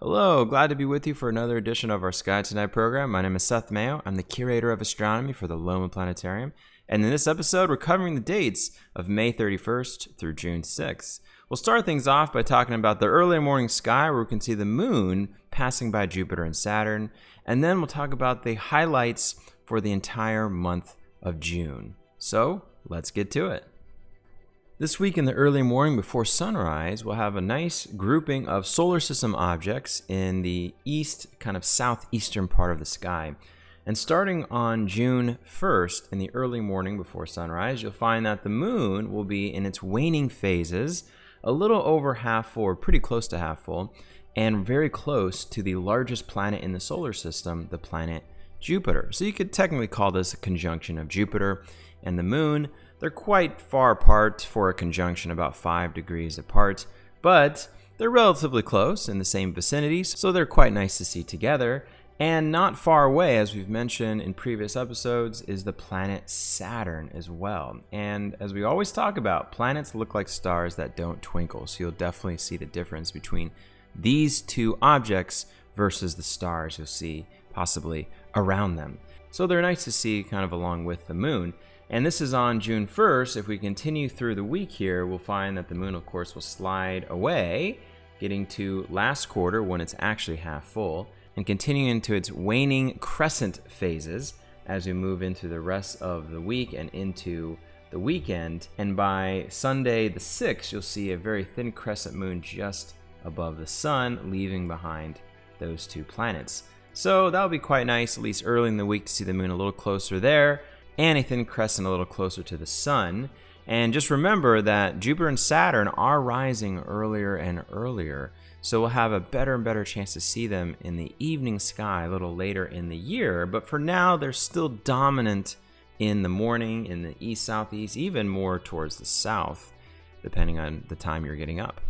Hello, glad to be with you for another edition of our Sky Tonight program. My name is Seth Mayo. I'm the curator of astronomy for the Loma Planetarium. And in this episode, we're covering the dates of May 31st through June 6th. We'll start things off by talking about the early morning sky where we can see the moon passing by Jupiter and Saturn. And then we'll talk about the highlights for the entire month of June. So let's get to it. This week in the early morning before sunrise, we'll have a nice grouping of solar system objects in the east, kind of southeastern part of the sky. And starting on June 1st in the early morning before sunrise, you'll find that the moon will be in its waning phases, a little over half full, or pretty close to half full, and very close to the largest planet in the solar system, the planet Jupiter. So you could technically call this a conjunction of Jupiter and the moon. They're quite far apart for a conjunction, about 5 degrees apart, but they're relatively close in the same vicinity, so they're quite nice to see together. And not far away, as we've mentioned in previous episodes, is the planet Saturn as well. And as we always talk about, planets look like stars that don't twinkle, so you'll definitely see the difference between these two objects versus the stars you'll see possibly around them. So they're nice to see kind of along with the moon. And this is on June 1st. If we continue through the week here, we'll find that the moon, of course, will slide away, getting to last quarter when it's actually half full, and continuing into its waning crescent phases as we move into the rest of the week and into the weekend. And by Sunday the 6th, you'll see a very thin crescent moon just above the sun, leaving behind those two planets. So that'll be quite nice, at least early in the week, to see the moon a little closer there, and a thin crescent a little closer to the sun. And just remember that Jupiter and Saturn are rising earlier and earlier, so we'll have a better and better chance to see them in the evening sky a little later in the year. But for now, they're still dominant in the morning, in the east-southeast, even more towards the south, depending on the time you're getting up.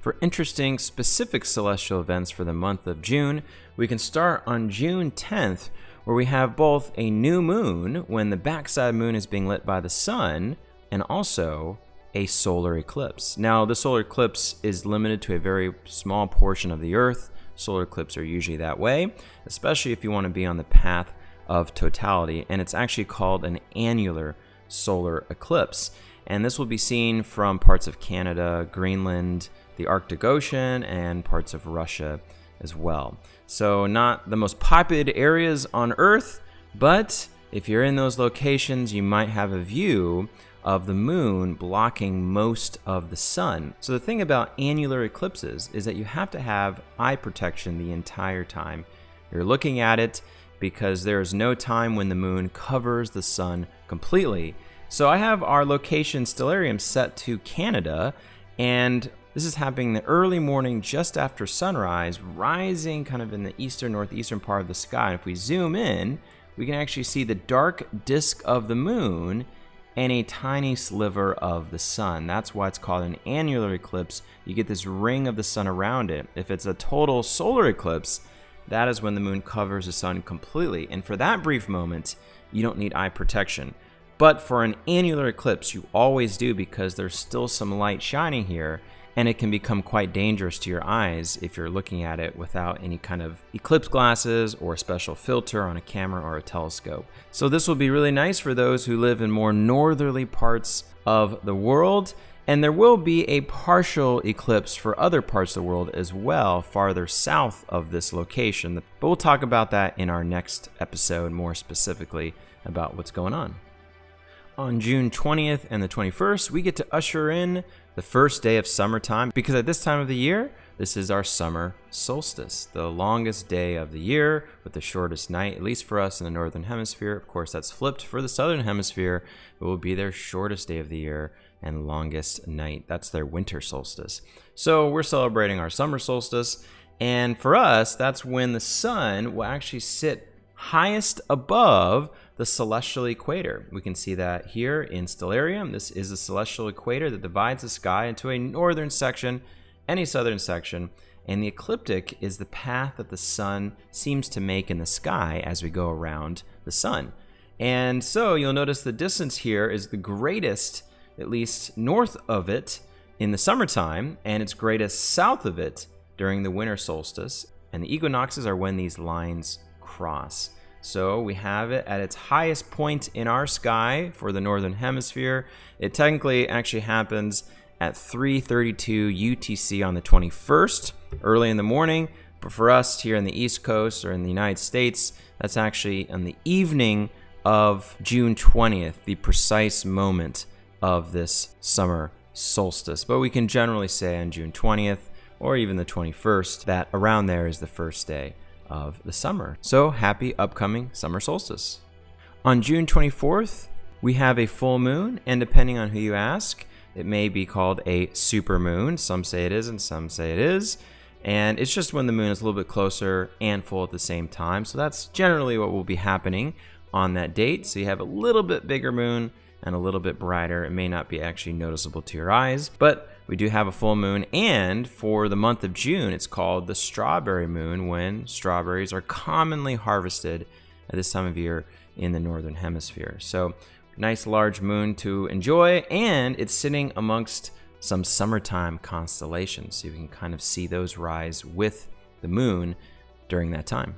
For interesting specific celestial events for the month of June, we can start on June 10th, where we have both a new moon when the backside moon is being lit by the sun, and also a solar eclipse. Now, the solar eclipse is limited to a very small portion of the Earth. Solar eclipses are usually that way, especially if you want to be on the path of totality, and it's actually called an annular solar eclipse. And this will be seen from parts of Canada, Greenland, the Arctic Ocean, and parts of Russia as well. So not the most populated areas on Earth, but if you're in those locations, you might have a view of the moon blocking most of the sun. So the thing about annular eclipses is that you have to have eye protection the entire time you're looking at it, because there is no time when the moon covers the sun completely. So I have our location stellarium set to Canada, and this is happening in the early morning just after sunrise, rising kind of in the eastern northeastern part of the sky. And if we zoom in, we can actually see the dark disk of the moon and a tiny sliver of the sun. That's why it's called an annular eclipse. You get this ring of the sun around it. If it's a total solar eclipse, that is when the moon covers the sun completely. And for that brief moment, you don't need eye protection. But for an annular eclipse, you always do, because there's still some light shining here, and it can become quite dangerous to your eyes if you're looking at it without any kind of eclipse glasses or a special filter on a camera or a telescope. So this will be really nice for those who live in more northerly parts of the world, and there will be a partial eclipse for other parts of the world as well, farther south of this location. But we'll talk about that in our next episode more specifically about what's going on. On June 20th and the 21st, we get to usher in the first day of summertime, because at this time of the year, this is our summer solstice, the longest day of the year with the shortest night, at least for us in the northern hemisphere. Of course, that's flipped for the southern hemisphere. It will be their shortest day of the year and longest night. That's their winter solstice. So we're celebrating our summer solstice, and for us, that's when the sun will actually sit highest above the celestial equator. We can see that here in stellarium. This is the celestial equator that divides the sky into a northern section and a southern section, and the ecliptic is the path that the sun seems to make in the sky as we go around the sun. And so you'll notice the distance here is the greatest, at least north of it, in the summertime, and it's greatest south of it during the winter solstice, and the equinoxes are when these lines cross. So we have it at its highest point in our sky for the northern hemisphere. It technically actually happens at 3:32 UTC on the 21st, early in the morning. But for us here in the East Coast or in the United States, that's actually on the evening of June 20th, the precise moment of this summer solstice. But we can generally say on June 20th or even the 21st that around there is the first day of the summer. So happy upcoming summer solstice. On June 24th, we have a full moon, and depending on who you ask, it may be called a supermoon. Some say it is and some say it is. And it's just when the moon is a little bit closer and full at the same time. So that's generally what will be happening on that date. So you have a little bit bigger moon and a little bit brighter. It may not be actually noticeable to your eyes, but we do have a full moon. And for the month of June, it's called the strawberry moon, when strawberries are commonly harvested at this time of year in the northern hemisphere. So nice large moon to enjoy, and it's sitting amongst some summertime constellations, so you can kind of see those rise with the moon during that time.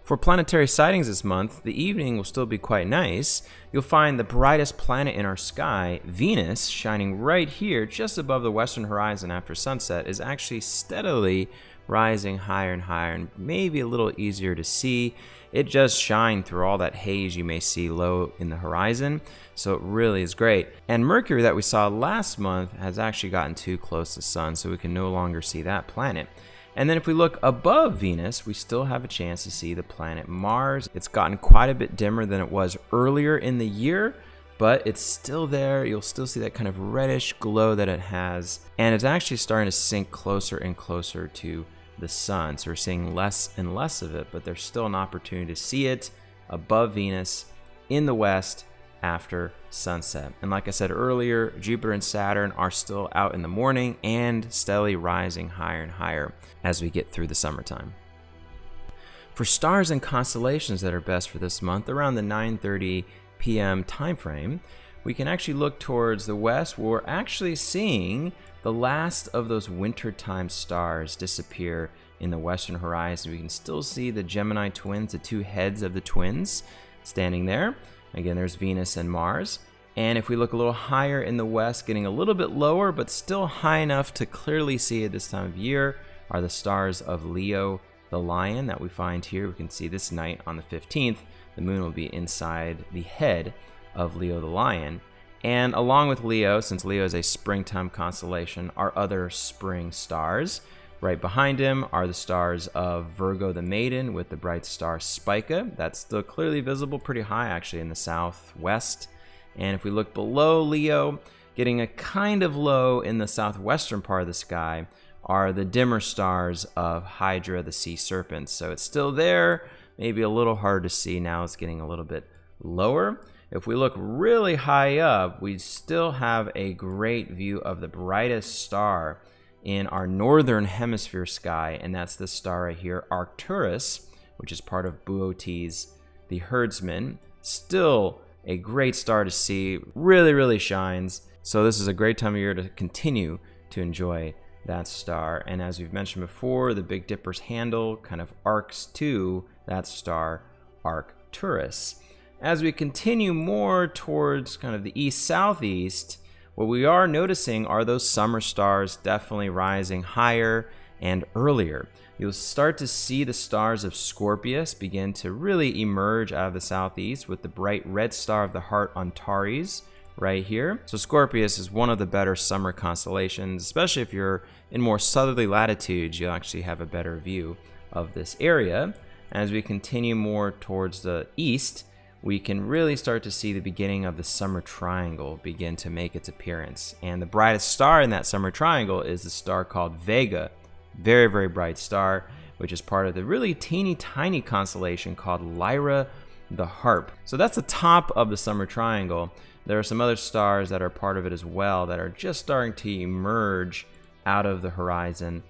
For planetary sightings this month, the evening will still be quite nice. You'll find the brightest planet in our sky, Venus, shining right here just above the western horizon after sunset, is actually steadily rising higher and higher, and maybe a little easier to see. It just shines through all that haze you may see low in the horizon, so it really is great. And Mercury, that we saw last month, has actually gotten too close to the sun, so we can no longer see that planet. And then if we look above Venus, we still have a chance to see the planet Mars. It's gotten quite a bit dimmer than it was earlier in the year, but it's still there. You'll still see that kind of reddish glow that it has, and it's actually starting to sink closer and closer to the sun. So we're seeing less and less of it, but there's still an opportunity to see it above Venus in the west after sunset. And like I said earlier, Jupiter and Saturn are still out in the morning and steadily rising higher and higher as we get through the summertime. For stars and constellations that are best for this month, around the 9:30 p.m. time frame, we can actually look towards the west, where we're actually seeing the last of those wintertime stars disappear in the western horizon. We can still see the Gemini twins, the two heads of the twins, standing there. Again, there's Venus and Mars. And if we look a little higher in the west, getting a little bit lower, but still high enough to clearly see at this time of year, are the stars of Leo the Lion that we find here. We can see this night on the 15th, the moon will be inside the head of Leo the Lion. And along with Leo, since Leo is a springtime constellation, are other spring stars. Right behind him are the stars of Virgo the Maiden with the bright star Spica. That's still clearly visible pretty high actually in the southwest. And if we look below Leo, getting a kind of low in the southwestern part of the sky, are the dimmer stars of Hydra the sea serpent. So it's still there, maybe a little hard to see now. It's getting a little bit lower. If we look really high up, we still have a great view of the brightest star in our northern hemisphere sky, and that's this star right here, Arcturus, which is part of Boötes the herdsman. Still a great star to see, really shines. So this is a great time of year to continue to enjoy that star. And as we've mentioned before, the Big Dipper's handle kind of arcs to that star, Arcturus. As we continue more towards kind of the east-southeast, what we are noticing are those summer stars definitely rising higher and earlier. You'll start to see the stars of Scorpius begin to really emerge out of the southeast with the bright red star of the heart Antares right here. So Scorpius is one of the better summer constellations, especially if you're in more southerly latitudes, you'll actually have a better view of this area. As we continue more towards the east, we can really start to see the beginning of the summer triangle begin to make its appearance. And the brightest star in that summer triangle is the star called Vega. Very bright star, which is part of the really teeny tiny constellation called Lyra the Harp. So that's the top of the summer triangle. There are some other stars that are part of it as well that are just starting to emerge out of the horizon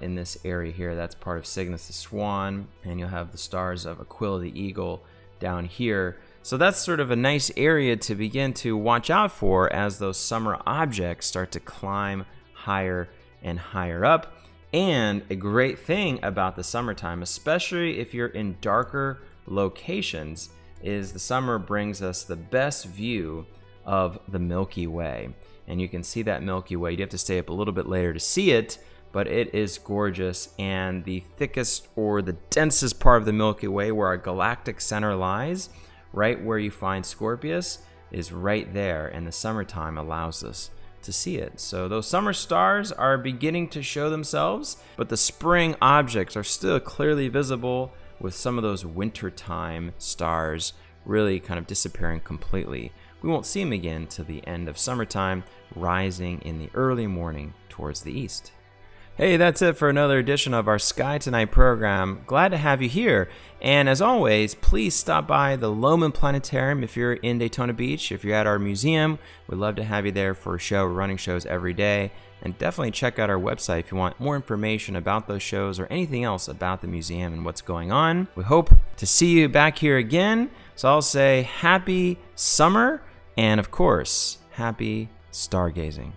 in this area here. That's part of Cygnus the Swan, and you'll have the stars of Aquila the Eagle down here. So that's sort of a nice area to begin to watch out for as those summer objects start to climb higher and higher up. And a great thing about the summertime, especially if you're in darker locations, is the summer brings us the best view of the Milky Way. And you can see that Milky Way. You'd have to stay up a little bit later to see it, but it is gorgeous. And the thickest or the densest part of the Milky Way, where our galactic center lies, right where you find Scorpius, is right there. And the summertime allows us to see it. So those summer stars are beginning to show themselves, but the spring objects are still clearly visible, with some of those wintertime stars really kind of disappearing completely. We won't see them again till the end of summertime, rising in the early morning towards the east. Hey, that's it for another edition of our Sky Tonight program. Glad to have you here. And as always, please stop by the Lohman Planetarium if you're in Daytona Beach. If you're at our museum, we'd love to have you there for a show. We're running shows every day. And definitely check out our website if you want more information about those shows or anything else about the museum and what's going on. We hope to see you back here again. So I'll say happy summer and, of course, happy stargazing.